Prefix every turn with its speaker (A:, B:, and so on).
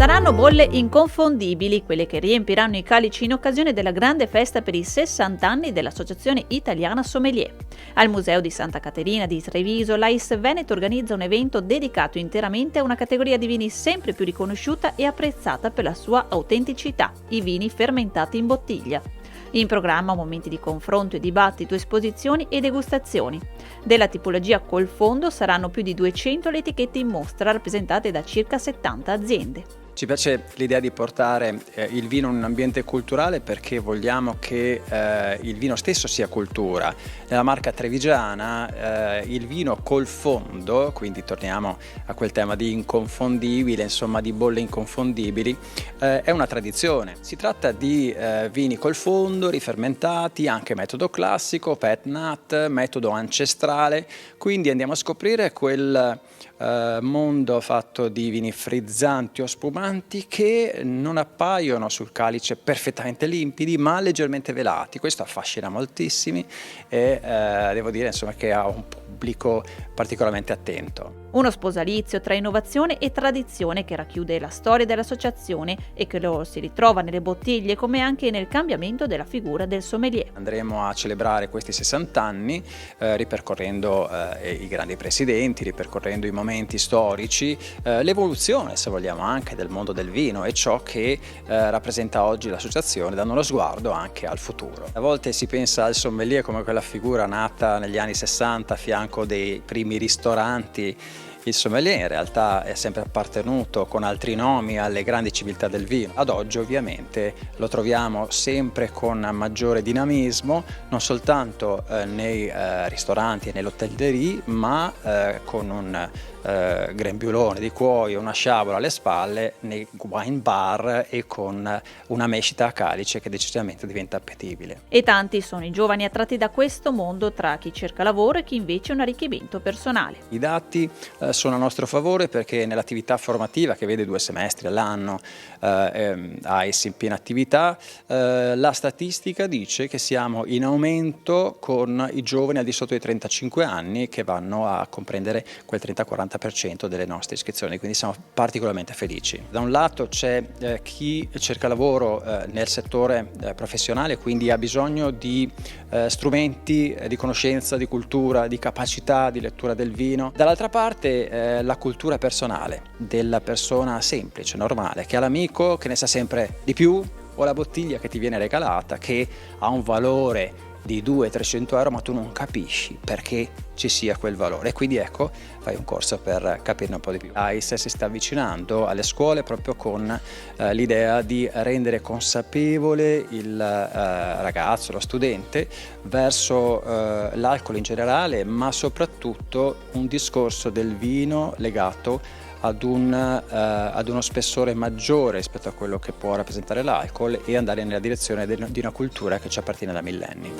A: Saranno bolle inconfondibili quelle che riempiranno i calici in occasione della grande festa per i 60 anni dell'Associazione Italiana Sommelier. Al Museo di Santa Caterina di Treviso, l'AIS Veneto organizza un evento dedicato interamente a una categoria di vini sempre più riconosciuta e apprezzata per la sua autenticità, i vini fermentati in bottiglia. In programma momenti di confronto e dibattito, esposizioni e degustazioni. Della tipologia col fondo saranno più di 200 le etichette in mostra rappresentate da circa 70 aziende.
B: Ci piace l'idea di portare il vino in un ambiente culturale perché vogliamo che il vino stesso sia cultura. Nella marca trevigiana il vino col fondo, quindi torniamo a quel tema di inconfondibile, insomma di bolle inconfondibili, è una tradizione. Si tratta di vini col fondo, rifermentati, anche metodo classico, pet nat, metodo ancestrale, quindi andiamo a scoprire quel mondo fatto di vini frizzanti o spumanti che non appaiono sul calice perfettamente limpidi ma leggermente velati. Questo affascina moltissimi e devo dire insomma che ha un pubblico particolarmente attento.
A: Uno sposalizio tra innovazione e tradizione che racchiude la storia dell'associazione e che lo si ritrova nelle bottiglie come anche nel cambiamento della figura del sommelier.
B: Andremo a celebrare questi 60 anni ripercorrendo i grandi presidenti, ripercorrendo i momenti storici, l'evoluzione se vogliamo anche del mondo del vino e ciò che rappresenta oggi l'associazione, dando uno sguardo anche al futuro. A volte si pensa al sommelier come quella figura nata negli anni 60 a fianco dei primi ristoranti. Il sommelier in realtà è sempre appartenuto con altri nomi alle grandi civiltà del vino. Ad oggi ovviamente lo troviamo sempre con maggiore dinamismo, non soltanto nei ristoranti e nell'hotellerie, ma con un grembiulone di cuoio, una sciabola alle spalle, nei wine bar e con una mescita a calice che decisamente diventa appetibile.
A: E tanti sono i giovani attratti da questo mondo tra chi cerca lavoro e chi invece un arricchimento personale.
B: I dati sono a nostro favore perché nell'attività formativa che vede 2 semestri all'anno AIS in piena attività, la statistica dice che siamo in aumento con i giovani al di sotto dei 35 anni che vanno a comprendere quel 30-40% delle nostre iscrizioni, quindi siamo particolarmente felici. Da un lato c'è chi cerca lavoro nel settore professionale, quindi ha bisogno di strumenti di conoscenza, di cultura, di capacità di lettura del vino. Dall'altra parte la cultura personale della persona semplice, normale, che ha l'amico che ne sa sempre di più o la bottiglia che ti viene regalata che ha un valore di 200-300 euro ma tu non capisci perché ci sia quel valore e quindi ecco fai un corso per capirne un po' di più. AIS si sta avvicinando alle scuole proprio con l'idea di rendere consapevole il ragazzo, lo studente verso l'alcol in generale ma soprattutto un discorso del vino legato ad uno spessore maggiore rispetto a quello che può rappresentare l'alcol e andare nella direzione di una cultura che ci appartiene da millenni.